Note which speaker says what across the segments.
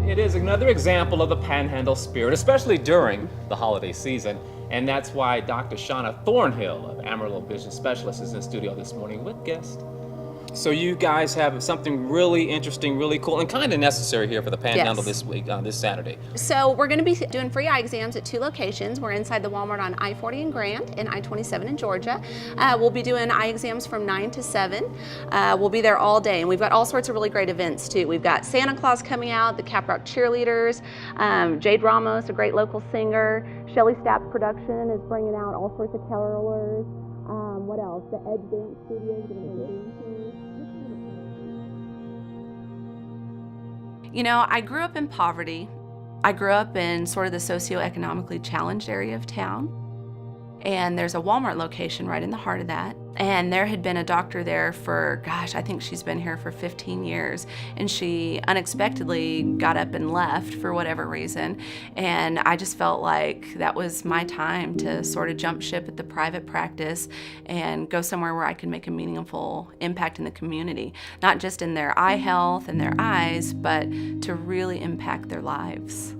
Speaker 1: It is another example of the Panhandle spirit, especially during the holiday season. And that's why Dr. Shauna Thornhill of Amarillo Vision Specialist is in the studio this morning with guests. So you guys have something really interesting, really cool, and kind of necessary here for the Panhandle this week, this Saturday.
Speaker 2: So we're going to be doing free eye exams at 2 locations. We're inside the Walmart on I-40 in Grant and I-27 in Georgia. We'll be doing eye exams from 9 to 7. We'll be there all day, and we've got all sorts of really great events too. We've got Santa Claus coming out, the Caprock cheerleaders, Jade Ramos, a great local singer. Shelly Stapp Production is bringing out all sorts of carolers. What else? The Edge Dance Studio is going to be here. You know, I grew up in poverty. I grew up in sort of the socioeconomically challenged area of town. And there's a Walmart location right in the heart of that. And there had been a doctor there for, gosh, I think she's been here for 15 years. And she unexpectedly got up and left for whatever reason. And I just felt like that was my time to sort of jump ship at the private practice and go somewhere where I could make a meaningful impact in the community. Not just in their eye health and their eyes, but to really impact their lives.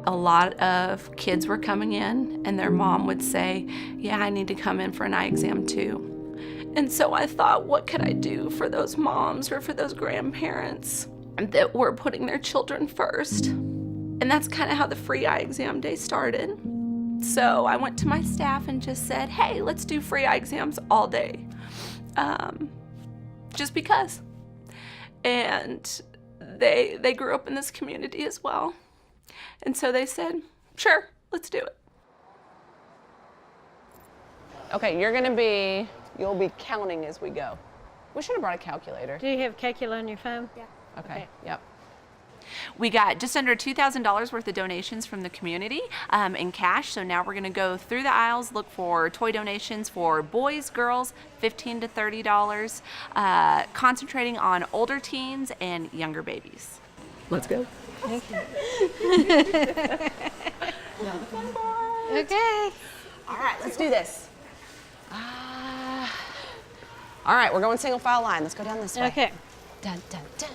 Speaker 2: A lot of kids were coming in and their mom would say, yeah, I need to come in for an eye exam too. And so I thought, what could I do for those moms or for those grandparents that were putting their children first? And that's kind of how the free eye exam day started. So I went to my staff and just said, hey, let's do free eye exams all day. Just because. And they grew up in this community as well. And so they said, sure, let's do it.
Speaker 3: Okay, you'll be counting as we go. We should have brought a calculator.
Speaker 4: Do you have a calculator on your phone?
Speaker 3: Yeah. Okay, yep.
Speaker 2: We got just under $2,000 worth of donations from the community in cash. So now we're going to go through the aisles, look for toy donations for boys, girls, $15 to $30, concentrating on older teens and younger babies. Let's go.
Speaker 4: Thank you. Okay.
Speaker 3: All right, let's do this. All right, we're going single file line. Let's go down this way.
Speaker 4: Okay.
Speaker 3: Dun, dun, dun.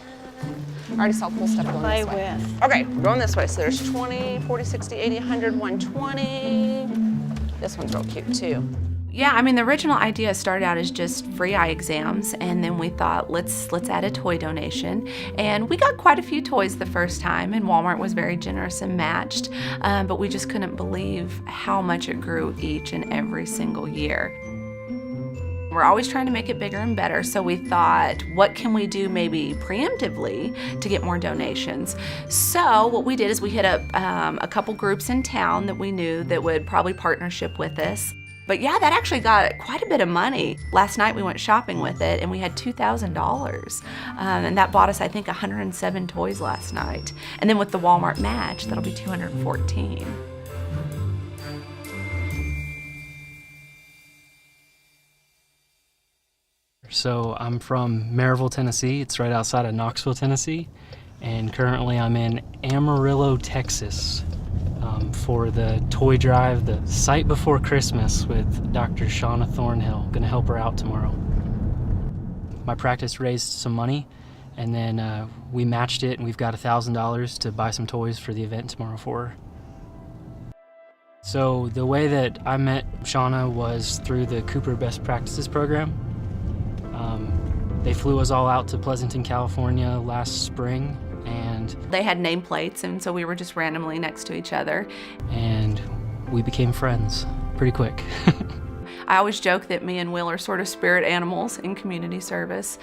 Speaker 3: I already saw cool stuff going
Speaker 4: Play
Speaker 3: this way.
Speaker 4: with.
Speaker 3: Okay, we're going this way. So there's 20, 40, 60, 80, 100, 120. This one's real cute too.
Speaker 2: Yeah, I mean, the original idea started out as just free eye exams, and then we thought, let's add a toy donation. And we got quite a few toys the first time, and Walmart was very generous and matched, but we just couldn't believe how much it grew each and every single year. We're always trying to make it bigger and better, so we thought, what can we do maybe preemptively to get more donations? So what we did is we hit up a couple groups in town that we knew that would probably partnership with us. But yeah, that actually got quite a bit of money. Last night we went shopping with it and we had $2,000. And that bought us, I think, 107 toys last night. And then with the Walmart match, that'll be 214.
Speaker 5: So I'm from Maryville, Tennessee. It's right outside of Knoxville, Tennessee. And currently I'm in Amarillo, Texas for the toy drive, the Sight Before Christmas with Dr. Shauna Thornhill. Gonna help her out tomorrow. My practice raised some money and then we matched it and we've got $1,000 to buy some toys for the event tomorrow for her. So the way that I met Shauna was through the Cooper Best Practices program. They flew us all out to Pleasanton, California last spring, and
Speaker 2: they had nameplates, and so we were just randomly next to each other.
Speaker 5: And we became friends pretty quick.
Speaker 2: I always joke that me and Will are sort of spirit animals in community service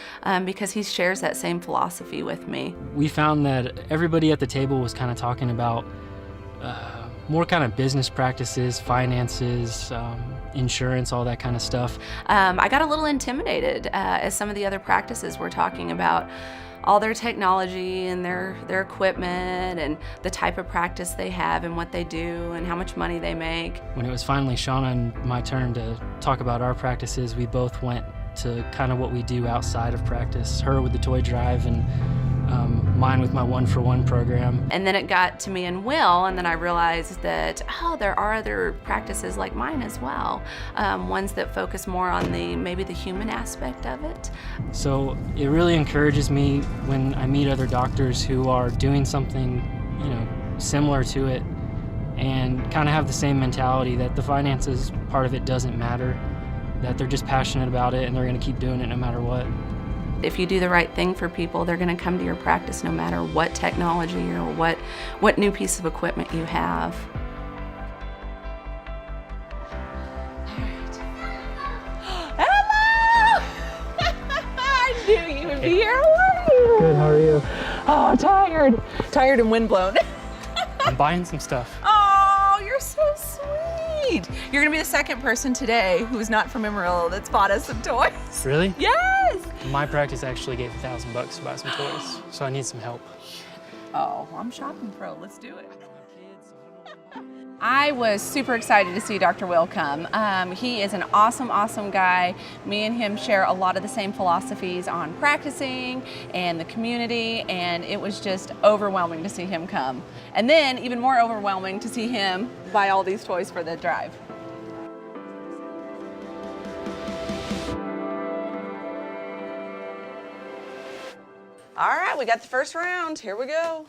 Speaker 2: because he shares that same philosophy with me.
Speaker 5: We found that everybody at the table was kind of talking about more kind of business practices, finances, insurance, all that kind of stuff.
Speaker 2: I got a little intimidated as some of the other practices were talking about all their technology and their equipment and the type of practice they have and what they do and how much money they make.
Speaker 5: When it was finally Shauna and my turn to talk about our practices, we both went to kind of what we do outside of practice. Her with the toy drive and mine with my 1-for-1 program.
Speaker 2: And then it got to me and Will, and then I realized that, oh, there are other practices like mine as well, ones that focus more on maybe the human aspect of it.
Speaker 5: So it really encourages me when I meet other doctors who are doing something, similar to it, and kind of have the same mentality that the finances part of it doesn't matter, that they're just passionate about it and they're going to keep doing it no matter what.
Speaker 2: If you do the right thing for people, they're going to come to your practice no matter what technology or what new piece of equipment you have.
Speaker 3: Hello! I knew you would be here. How are you?
Speaker 5: Good, how are you?
Speaker 3: Oh, tired. Tired and windblown.
Speaker 5: I'm buying some stuff.
Speaker 3: Oh, you're so sweet. You're going to be the second person today who's not from Amarillo that's bought us some toys.
Speaker 5: Really?
Speaker 3: Yes.
Speaker 5: My practice actually gave $1,000 to buy some toys, so I need some help.
Speaker 3: Oh, I'm shopping pro. Let's do it. I was super excited to see Dr. Will come. He is an awesome, awesome guy. Me and him share a lot of the same philosophies on practicing and the community, and it was just overwhelming to see him come. And then even more overwhelming to see him buy all these toys for the drive. All right, we got the first round. Here we go.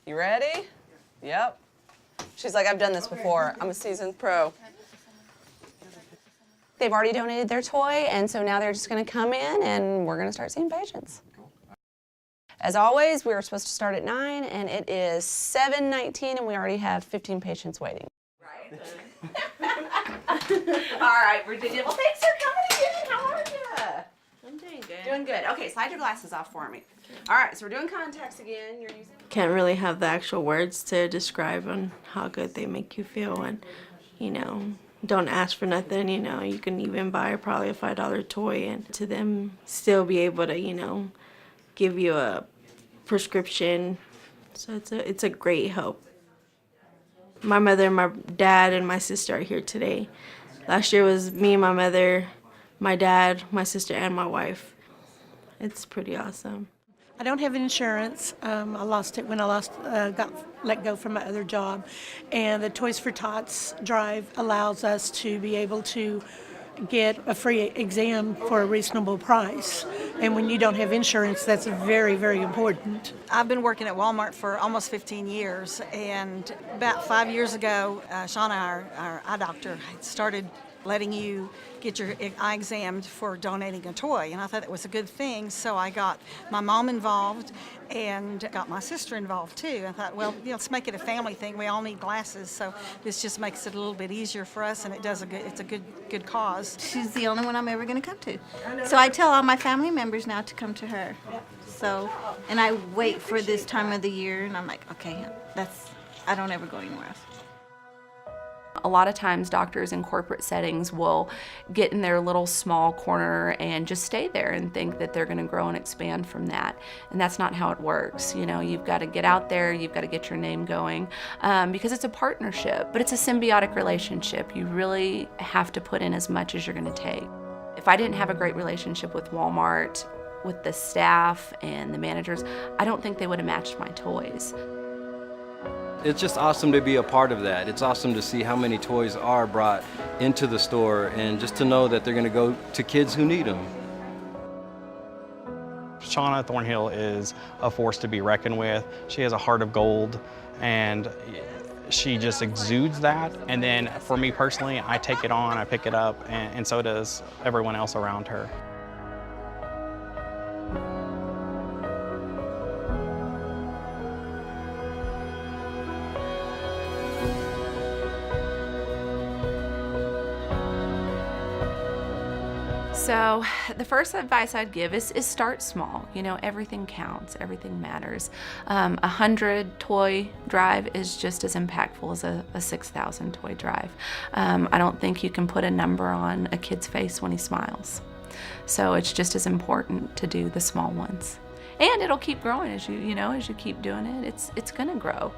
Speaker 3: You ready? Yep. She's like, I've done this before. I'm a seasoned pro. They've already donated their toy, and so now they're just going to come in, and we're going to start seeing patients. As always, we were supposed to start at 9, and it is 7:19, and we already have 15 patients waiting. Right. All right, Virginia. Well, thanks for coming again. How are you?
Speaker 4: I'm doing good.
Speaker 3: Doing good. Okay, slide your glasses off for me. All right, so we're doing contacts again. You're using...
Speaker 6: Can't really have the actual words to describe on how good they make you feel, and don't ask for nothing. You can even buy probably a $5 toy, and to them still be able to give you a prescription. So it's a great help. My mother, my dad, and my sister are here today. Last year was me, my mother, my dad, my sister, and my wife. It's pretty awesome.
Speaker 4: I don't have insurance. I lost it when I got let go from my other job. And the Toys for Tots drive allows us to be able to get a free exam for a reasonable price. And when you don't have insurance, that's very, very important.
Speaker 7: I've been working at Walmart for almost 15 years, and about 5 years ago, Shauna, our eye doctor, had started letting you get your eye examined for donating a toy, and I thought it was a good thing, so I got my mom involved and got my sister involved too. I thought, well, let's make it a family thing. We all need glasses, so this just makes it a little bit easier for us, and it's a good cause.
Speaker 8: She's the only one I'm ever going to come to. So I tell all my family members now to come to her. So, and I wait for this time of the year, and I'm like, okay, I don't ever go anywhere else.
Speaker 2: A lot of times doctors in corporate settings will get in their little small corner and just stay there and think that they're going to grow and expand from that. And that's not how it works. You've got to get out there, you've got to get your name going, because it's a partnership, but it's a symbiotic relationship. You really have to put in as much as you're going to take. If I didn't have a great relationship with Walmart, with the staff and the managers, I don't think they would have matched my toys.
Speaker 9: It's just awesome to be a part of that. It's awesome to see how many toys are brought into the store, and just to know that they're going to go to kids who need them.
Speaker 10: Shauna Thornhill is a force to be reckoned with. She has a heart of gold, and she just exudes that. And then for me personally, I take it on, I pick it up, and so does everyone else around her.
Speaker 2: So the first advice I'd give is start small. Everything counts, everything matters. 100 toy drive is just as impactful as a 6,000 toy drive. I don't think you can put a number on a kid's face when he smiles. So it's just as important to do the small ones. And it'll keep growing as you keep doing it. It's gonna grow.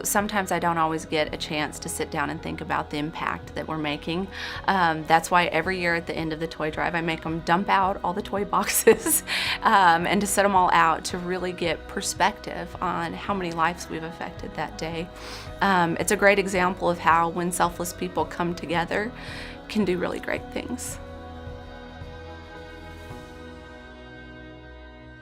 Speaker 2: sometimes I don't always get a chance to sit down and think about the impact that we're making. That's why every year at the end of the toy drive, I make them dump out all the toy boxes and to set them all out to really get perspective on how many lives we've affected that day. It's a great example of how when selfless people come together can do really great things.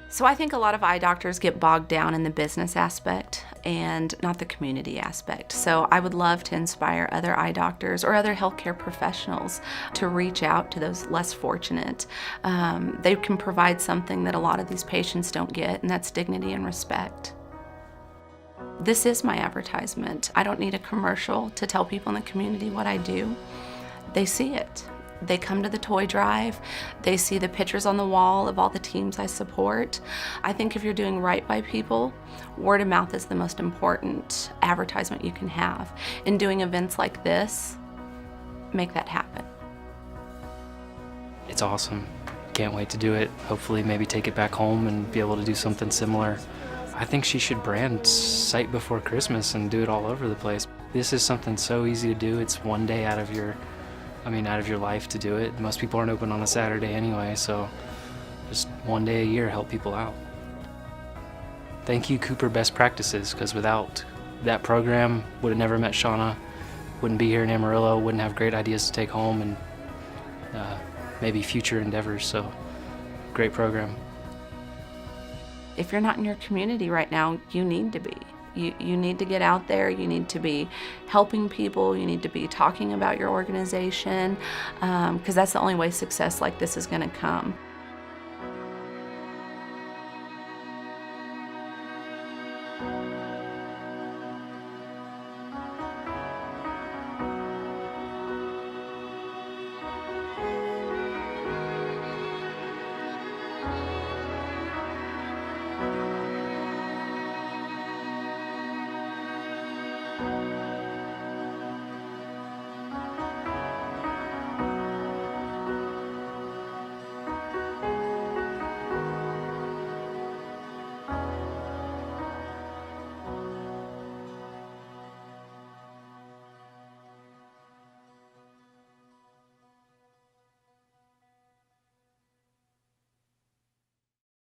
Speaker 2: So I think a lot of eye doctors get bogged down in the business aspect and not the community aspect. So I would love to inspire other eye doctors or other healthcare professionals to reach out to those less fortunate. They can provide something that a lot of these patients don't get, and that's dignity and respect. This is my advertisement. I don't need a commercial to tell people in the community what I do. They see it. They come to the toy drive, they see the pictures on the wall of all the teams I support. I think if you're doing right by people, word of mouth is the most important advertisement you can have. And doing events like this make that happen.
Speaker 5: It's awesome. Can't wait to do it. Hopefully maybe take it back home and be able to do something similar. I think she should brand Sight Before Christmas and do it all over the place. This is something so easy to do. It's one day out of your life to do it. Most people aren't open on a Saturday anyway, so just one day a year help people out. Thank you, Cooper Best Practices, because without that program, would have never met Shauna, wouldn't be here in Amarillo, wouldn't have great ideas to take home and maybe future endeavors, so great program.
Speaker 2: If you're not in your community right now, you need to be. You need to get out there, you need to be helping people, you need to be talking about your organization, because that's the only way success like this is going to come.